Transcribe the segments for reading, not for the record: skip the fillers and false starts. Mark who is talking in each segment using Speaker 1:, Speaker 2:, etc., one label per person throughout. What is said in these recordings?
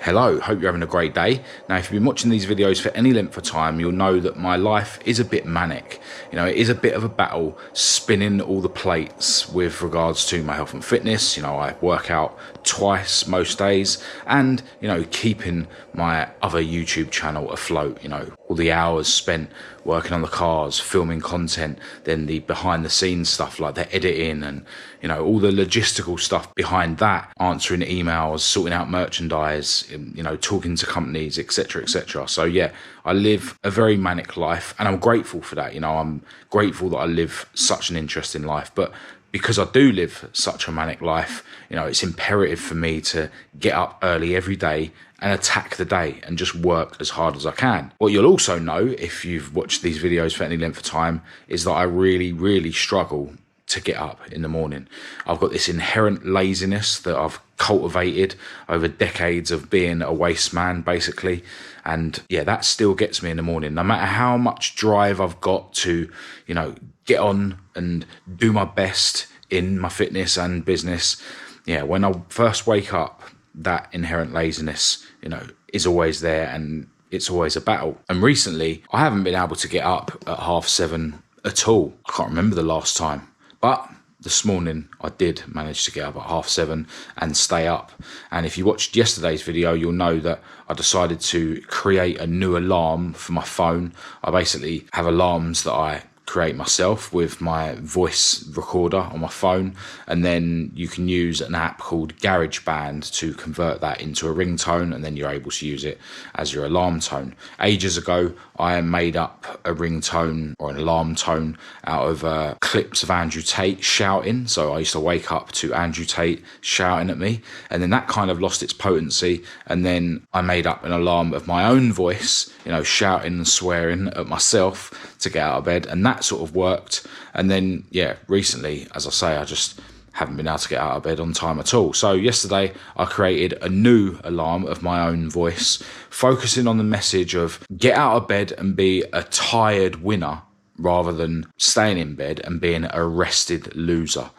Speaker 1: Hello, hope you're having a great day. Now, if you've been watching these videos for any length of time, you'll know that my life is a bit manic. You know, it is a bit of a battle spinning all the plates with regards to my health and fitness. You know, I work out twice most days and, you know, keeping my other YouTube channel afloat. You know, all the hours spent working on the cars, filming content, then the behind the scenes stuff like the editing and, you know, all the logistical stuff behind that, answering emails, sorting out merchandise, you know, talking to companies, etc., etc. So yeah, I live a very manic life and I'm grateful for that. You know, I'm grateful that I live such an interesting life, but because I do live such a manic life, you know, it's imperative for me to get up early every day and attack the day and just work as hard as I can. What you'll also know, if you've watched these videos for any length of time, is that I really struggle to get up in the morning. I've got this inherent laziness that I've cultivated over decades of being a waste man, basically. And yeah, that still gets me in the morning. No matter how much drive I've got to, you know, get on and do my best in my fitness and business, yeah, when I first wake up, that inherent laziness, you know, is always there and it's always a battle. And recently, I haven't been able to get up at 7:30 at all. I can't remember the last time. But this morning I did manage to get up at 7:30 and stay up. And if you watched yesterday's video, you'll know that I decided to create a new alarm for my phone. I basically have alarms that I create myself with my voice recorder on my phone, and then you can use an app called GarageBand to convert that into a ringtone, and then you're able to use it as your alarm tone. Ages ago, I made up a ringtone or an alarm tone out of clips of Andrew Tate shouting. So I used to wake up to Andrew Tate shouting at me, and then that kind of lost its potency, and then I made up an alarm of my own voice, you know, shouting and swearing at myself to get out of bed, and that sort of worked. And then yeah, recently, as I say, I just haven't been able to get out of bed on time at all. So yesterday I created a new alarm of my own voice, focusing on the message of get out of bed and be a tired winner rather than staying in bed and being a rested loser.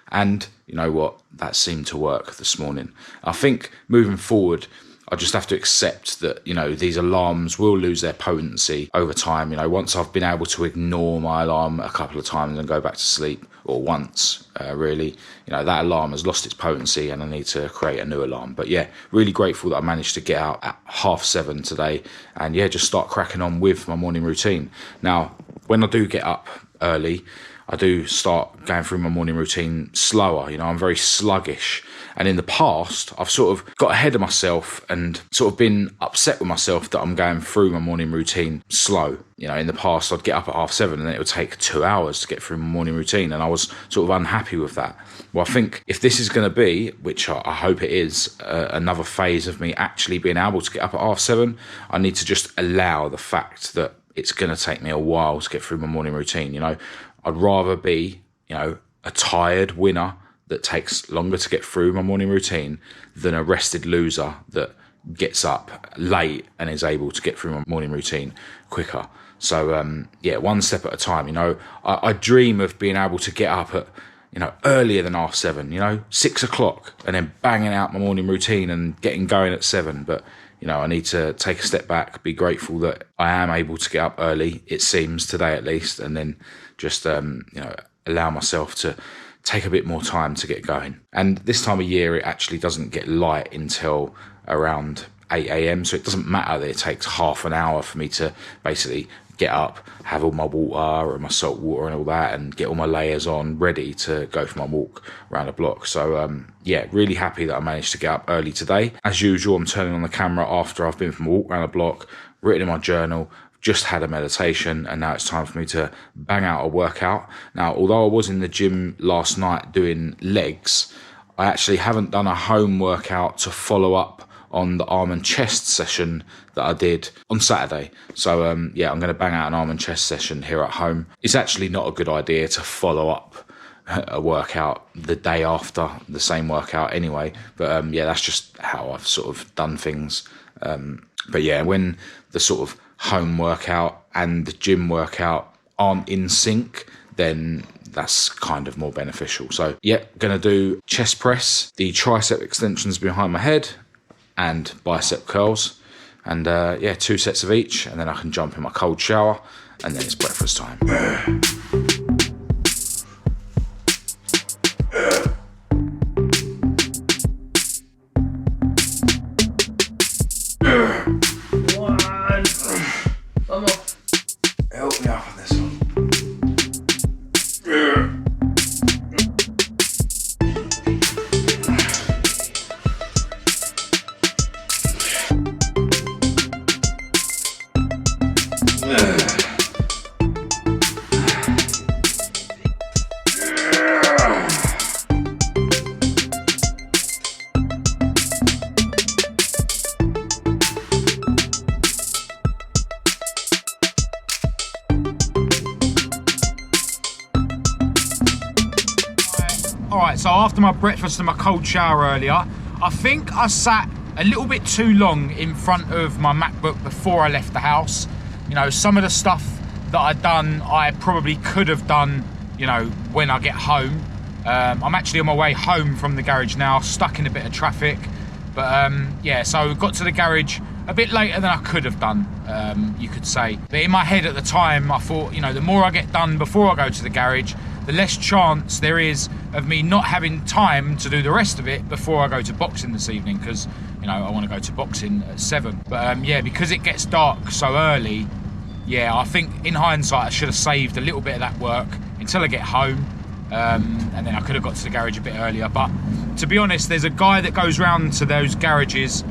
Speaker 1: And you know what, that seemed to work this morning. I think moving forward, I just have to accept that, you know, these alarms will lose their potency over time. You know, once I've been able to ignore my alarm a couple of times and go back to sleep, or once, really, you know, that alarm has lost its potency and I need to create a new alarm. But yeah, really grateful that I managed to get out at 7:30 today and yeah, just start cracking on with my morning routine. Now, when I do get up early, I do start going through my morning routine slower. You know, I'm very sluggish. And in the past, I've sort of got ahead of myself and sort of been upset with myself that I'm going through my morning routine slow. You know, in the past, I'd get up at 7:30 and then it would take 2 hours to get through my morning routine. And I was sort of unhappy with that. Well, I think if this is going to be, which I hope it is, another phase of me actually being able to get up at 7:30, I need to just allow the fact that it's going to take me a while to get through my morning routine. You know, I'd rather be, you know, a tired winner that takes longer to get through my morning routine than a rested loser that gets up late and is able to get through my morning routine quicker. So yeah, one step at a time. You know, I dream of being able to get up at, you know, earlier than 7:30, you know, 6 o'clock, and then banging out my morning routine and getting going at 7. But you know, I need to take a step back, be grateful that I am able to get up early, it seems, today at least, and then just, you know, allow myself to take a bit more time to get going. And this time of year, it actually doesn't get light until around 8 a.m. So it doesn't matter that it takes half an hour for me to basically get up, have all my water and my salt water and all that, and get all my layers on ready to go for my walk around the block. So yeah, really happy that I managed to get up early today. As usual, I'm turning on the camera after I've been for my walk around the block, written in my journal, just had a meditation, and now it's time for me to bang out a workout. Now, although I was in the gym last night doing legs, I actually haven't done a home workout to follow up on the arm and chest session that I did on Saturday. So yeah, I'm going to bang out an arm and chest session here at home. It's actually not a good idea to follow up a workout the day after the same workout anyway. But yeah, that's just how I've sort of done things. But yeah, when the sort of home workout and the gym workout aren't in sync, then that's kind of more beneficial. So yeah, gonna do chest press, the tricep extensions behind my head, and bicep curls. And yeah, 2 sets of each, and then I can jump in my cold shower, and then it's breakfast time. Help me out on this one. Alright, so after my breakfast and my cold shower earlier, I think I sat a little bit too long in front of my MacBook before I left the house. You know, some of the stuff that I'd done, I probably could have done, you know, when I get home. I'm actually on my way home from the garage now, stuck in a bit of traffic. But yeah, so got to the garage a bit later than I could have done, you could say. But in my head at the time, I thought, you know, the more I get done before I go to the garage, the less chance there is of me not having time to do the rest of it before I go to boxing this evening, because, you know, I want to go to boxing at 7. But yeah, because it gets dark so early, yeah, I think in hindsight I should have saved a little bit of that work until I get home, and then I could have got to the garage a bit earlier. But to be honest, there's a guy that goes round to those garages.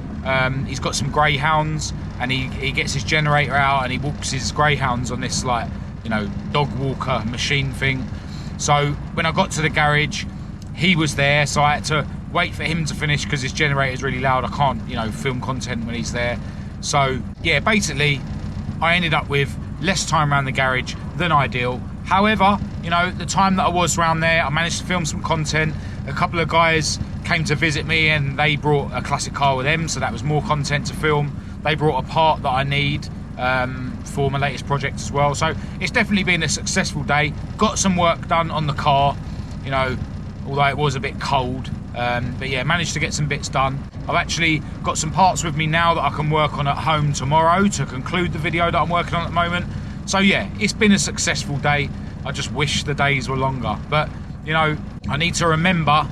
Speaker 1: He's got some greyhounds, and he gets his generator out and he walks his greyhounds on this, like, you know, dog walker machine thing. So when I got to the garage, he was there, so I had to wait for him to finish because his generator is really loud. I can't, you know, film content when he's there. So yeah, basically I ended up with less time around the garage than ideal. However, you know, the time that I was around there, I managed to film some content. A couple of guys came to visit me and they brought a classic car with them, so that was more content to film. They brought a part that I need for my latest project as well. So it's definitely been a successful day. Got some work done on the car, you know, although it was a bit cold. But yeah, managed to get some bits done. I've actually got some parts with me now that I can work on at home tomorrow to conclude the video that I'm working on at the moment. So yeah, it's been a successful day. I just wish the days were longer. But, you know, I need to remember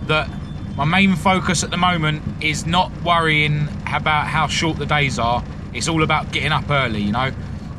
Speaker 1: that my main focus at the moment is not worrying about how short the days are. It's all about getting up early, you know.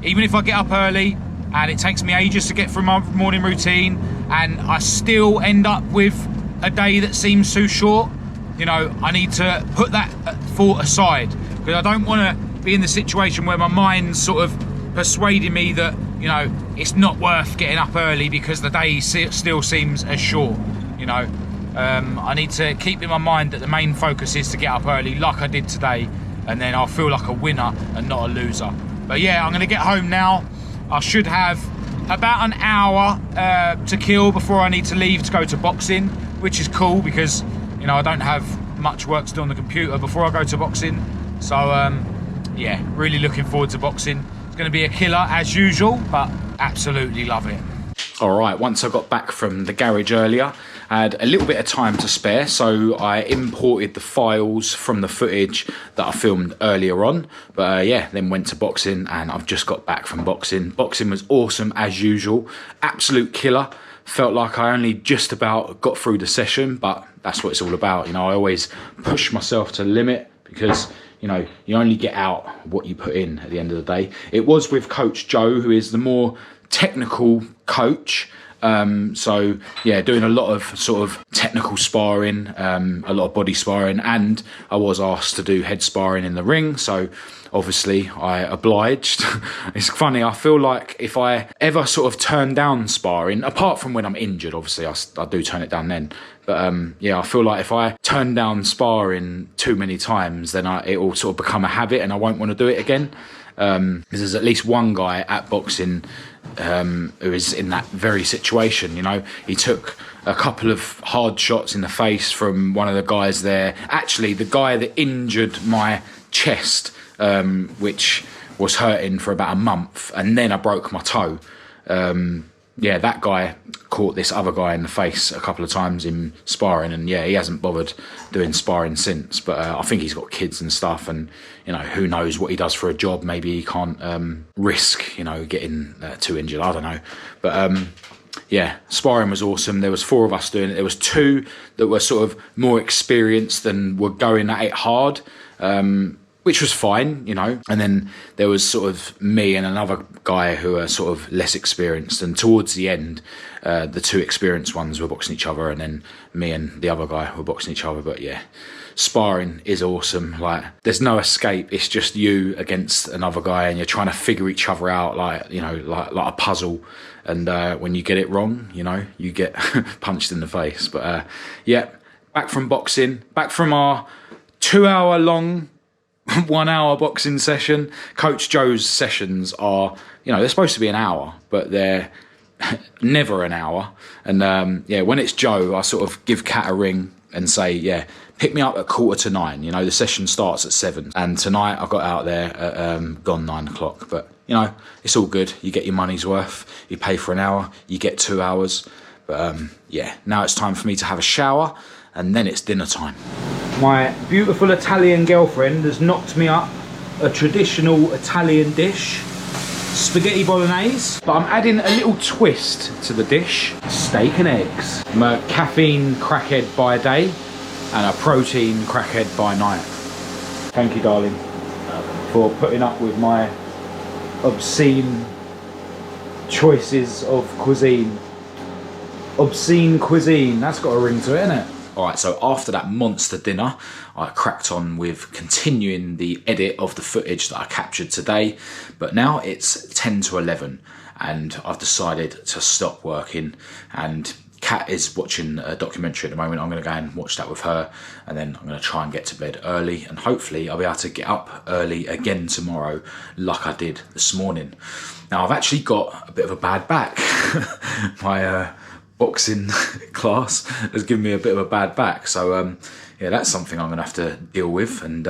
Speaker 1: Even if I get up early and it takes me ages to get through my morning routine and I still end up with a day that seems too short, you know, I need to put that thought aside, because I don't want to be in the situation where my mind's sort of persuading me that, you know, it's not worth getting up early because the day still seems as short, you know. I need to keep in my mind that the main focus is to get up early like I did today, and then I'll feel like a winner and not a loser. But yeah, I'm going to get home now. I should have about an hour to kill before I need to leave to go to boxing, which is cool because, you know, I don't have much work to do on the computer before I go to boxing. So yeah, really looking forward to boxing. It's going to be a killer as usual, but absolutely love it. All right, once I got back from the garage earlier, I had a little bit of time to spare, so I imported the files from the footage that I filmed earlier on. But yeah, then went to boxing, and I've just got back from boxing. Boxing was awesome as usual, absolute killer. Felt like I only just about got through the session, but that's what it's all about. You know, I always push myself to the limit because, you know, you only get out what you put in at the end of the day. It was with Coach Joe, who is the more technical coach. So yeah, doing a lot of sort of technical sparring, a lot of body sparring, and I was asked to do head sparring in the ring, so obviously I obliged. It's funny, I feel like if I ever sort of turn down sparring, apart from when I'm injured, obviously I do turn it down then, but yeah, I feel like if I turn down sparring too many times, then it will sort of become a habit and I won't want to do it again. Because there's at least one guy at boxing who is in that very situation. You know, he took a couple of hard shots in the face from one of the guys there. Actually, the guy that injured my chest, which was hurting for about a month, and then I broke my toe. yeah, that guy caught this other guy in the face a couple of times in sparring, and yeah, he hasn't bothered doing sparring since. But I think he's got kids and stuff, and you know, who knows what he does for a job. Maybe he can't risk, you know, getting too injured. I don't know. But yeah, sparring was awesome. There was 4 of us doing it. There was 2 that were sort of more experienced and were going at it hard, which was fine, you know. And then there was sort of me and another guy who are sort of less experienced. And towards the end, the 2 experienced ones were boxing each other, and then me and the other guy were boxing each other. But yeah, sparring is awesome. Like, there's no escape. It's just you against another guy, and you're trying to figure each other out, like, you know, like a puzzle. And when you get it wrong, you know, you get punched in the face. But yeah, back from boxing, back from our 2-hour long 1 hour boxing session. Coach Joe's sessions are, you know, they're supposed to be an hour, but they're never an hour. And yeah, when it's Joe, I sort of give Kat a ring and say, yeah, pick me up at 9:15. You know, the session starts at 7. And tonight I got out there at gone 9 o'clock. But, you know, it's all good. You get your money's worth. You pay for an hour, you get 2 hours. But yeah, now it's time for me to have a shower, and then it's dinner time. My beautiful Italian girlfriend has knocked me up a traditional Italian dish, spaghetti bolognese, but I'm adding a little twist to the dish: steak and eggs. I'm a caffeine crackhead by day and a protein crackhead by night. Thank you, darling, for putting up with my obscene choices of cuisine. Obscene cuisine, that's got a ring to it, innit? Alright, so after that monster dinner, I cracked on with continuing the edit of the footage that I captured today. But now it's 10 to 11 and I've decided to stop working, and Kat is watching a documentary at the moment. I'm going to go and watch that with her, and then I'm going to try and get to bed early, and hopefully I'll be able to get up early again tomorrow like I did this morning. Now, I've actually got a bit of a bad back. My boxing class has given me a bit of a bad back, so yeah, that's something I'm gonna have to deal with and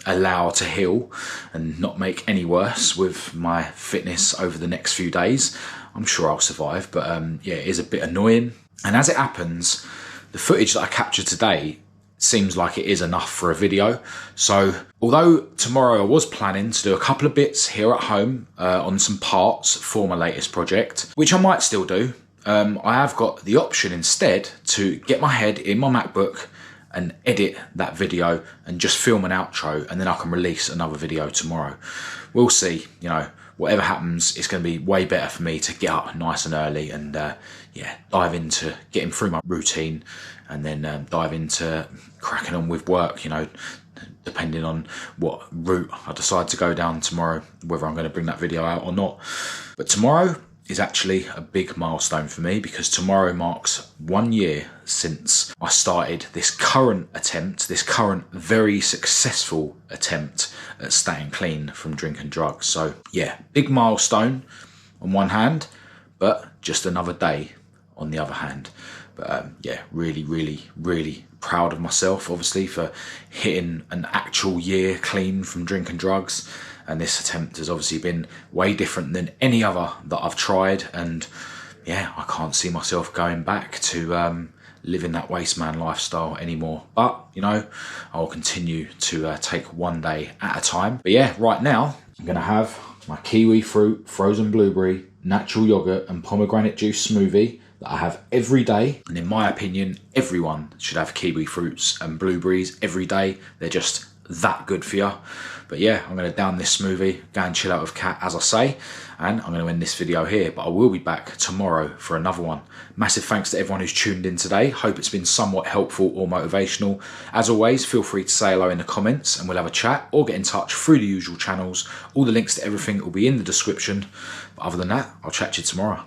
Speaker 1: allow to heal and not make any worse with my fitness over the next few days. I'm sure I'll survive, but yeah, it is a bit annoying. And as it happens, the footage that I captured today seems like it is enough for a video. So although tomorrow I was planning to do a couple of bits here at home on some parts for my latest project, which I might still do, I have got the option instead to get my head in my MacBook and edit that video and just film an outro, and then I can release another video tomorrow. We'll see, you know, whatever happens, it's going to be way better for me to get up nice and early and yeah, dive into getting through my routine, and then dive into cracking on with work, you know, depending on what route I decide to go down tomorrow, whether I'm going to bring that video out or not. But tomorrow is actually a big milestone for me, because tomorrow marks 1 year since I started this current attempt, this current very successful attempt at staying clean from drink and drugs. So yeah, big milestone on one hand, but just another day on the other hand. But yeah, really proud of myself, obviously, for hitting an actual year clean from drink and drugs. And this attempt has obviously been way different than any other that I've tried. And yeah, I can't see myself going back to living that waste man lifestyle anymore. But, you know, I'll continue to take one day at a time. But yeah, right now, I'm going to have my kiwi fruit, frozen blueberry, natural yogurt and pomegranate juice smoothie that I have every day. And in my opinion, everyone should have kiwi fruits and blueberries every day. They're just that good for you. But yeah, I'm going to down this smoothie, go and chill out with Kat, as I say, and I'm going to end this video here. But I will be back tomorrow for another one. Massive thanks to everyone who's tuned in today. Hope it's been somewhat helpful or motivational. As always, feel free to say hello in the comments and we'll have a chat, or get in touch through the usual channels. All the links to everything will be in the description. But other than that, I'll chat to you tomorrow.